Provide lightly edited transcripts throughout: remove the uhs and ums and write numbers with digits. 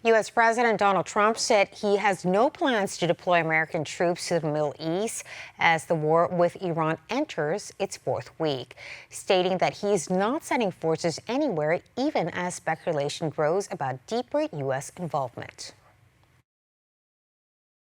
U.S. President Donald Trump said he has no plans to deploy American troops to the Middle East as the war with Iran enters its fourth week, stating that he's not sending forces anywhere, even as speculation grows about deeper U.S. involvement.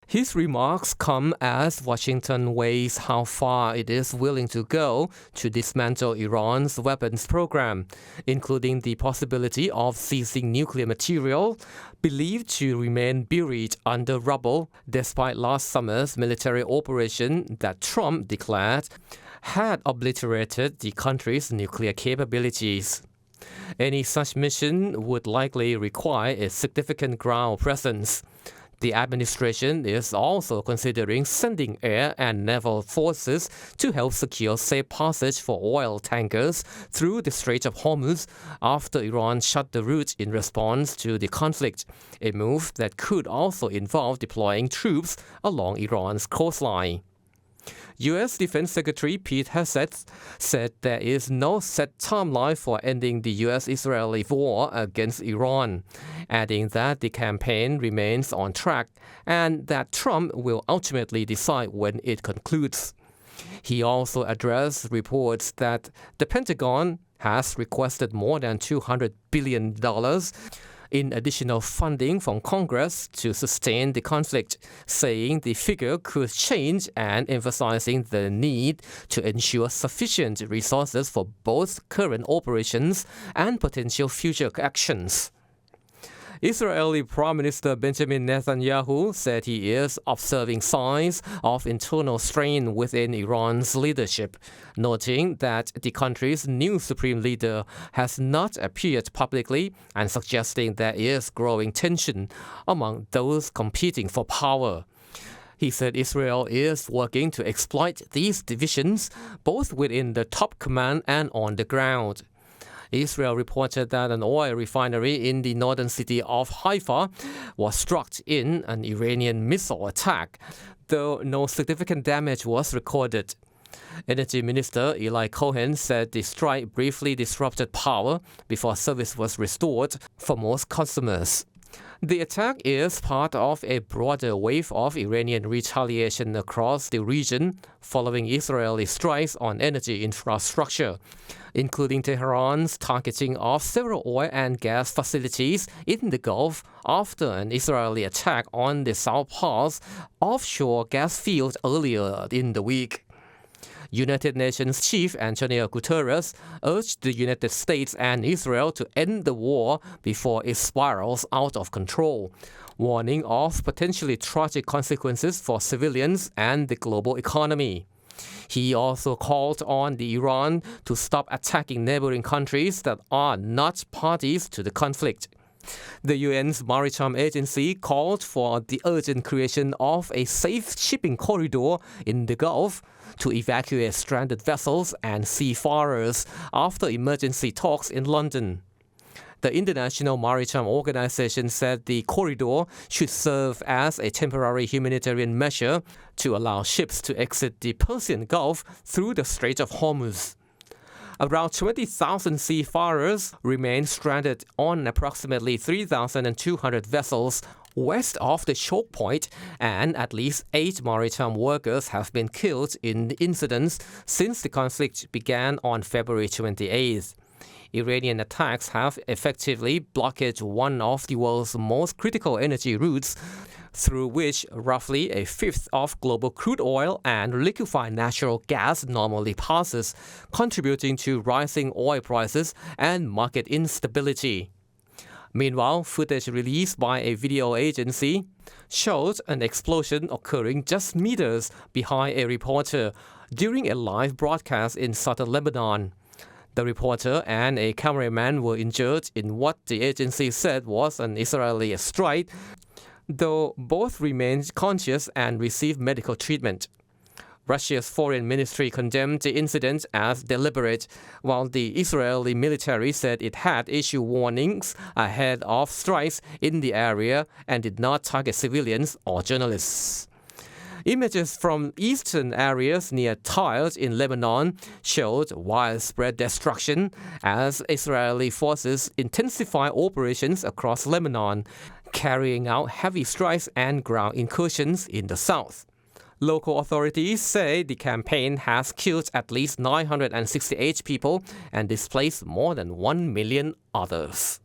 His remarks come as Washington weighs how far it is willing to go to dismantle Iran's weapons program, including the possibility of seizing nuclear material believed to remain buried under rubble, despite last summer's military operation that Trump declared had obliterated the country's nuclear capabilities. Any such mission would likely require a significant ground presence. The administration is also considering sending air and naval forces to help secure safe passage for oil tankers through the Strait of Hormuz after Iran shut the route in response to the conflict, a move that could also involve deploying troops along Iran's coastline. U.S. Defense Secretary Pete Hegseth said there is no set timeline for ending the U.S.-Israeli war against Iran, adding that the campaign remains on track and that Trump will ultimately decide when it concludes. He also addressed reports that the Pentagon has requested more than $200 billion in additional funding from Congress to sustain the conflict, saying the figure could change and emphasizing the need to ensure sufficient resources for both current operations and potential future actions. Israeli Prime Minister Benjamin Netanyahu said he is observing signs of internal strain within Iran's leadership, noting that the country's new supreme leader has not appeared publicly and suggesting there is growing tension among those competing for power. He said Israel is working to exploit these divisions both within the top command and on the ground. Israel reported that an oil refinery in the northern city of Haifa was struck in an Iranian missile attack, though no significant damage was recorded. Energy Minister Eli Cohen said the strike briefly disrupted power before service was restored for most customers. The attack is part of a broader wave of Iranian retaliation across the region following Israeli strikes on energy infrastructure, including Tehran's targeting of several oil and gas facilities in the Gulf after an Israeli attack on the South Pars offshore gas field earlier in the week. United Nations Chief Antonio Guterres urged the United States and Israel to end the war before it spirals out of control, warning of potentially tragic consequences for civilians and the global economy. He also called on Iran to stop attacking neighboring countries that are not parties to the conflict. The UN's Maritime Agency called for the urgent creation of a safe shipping corridor in the Gulf to evacuate stranded vessels and seafarers after emergency talks in London. The International Maritime Organization said the corridor should serve as a temporary humanitarian measure to allow ships to exit the Persian Gulf through the Strait of Hormuz. Around 20,000 seafarers remain stranded on approximately 3,200 vessels west of the choke point, and at least 8 maritime workers have been killed in incidents since the conflict began on February 28th. Iranian attacks have effectively blockaded one of the world's most critical energy routes, through which roughly a fifth of global crude oil and liquefied natural gas normally passes, contributing to rising oil prices and market instability. Meanwhile, footage released by a video agency showed an explosion occurring just meters behind a reporter during a live broadcast in southern Lebanon. The reporter and a cameraman were injured in what the agency said was an Israeli strike, though both remained conscious and received medical treatment. Russia's foreign ministry condemned the incident as deliberate, while the Israeli military said it had issued warnings ahead of strikes in the area and did not target civilians or journalists. Images from eastern areas near Taiz in Lebanon showed widespread destruction as Israeli forces intensify operations across Lebanon, carrying out heavy strikes and ground incursions in the south. Local authorities say the campaign has killed at least 968 people and displaced more than 1 million others.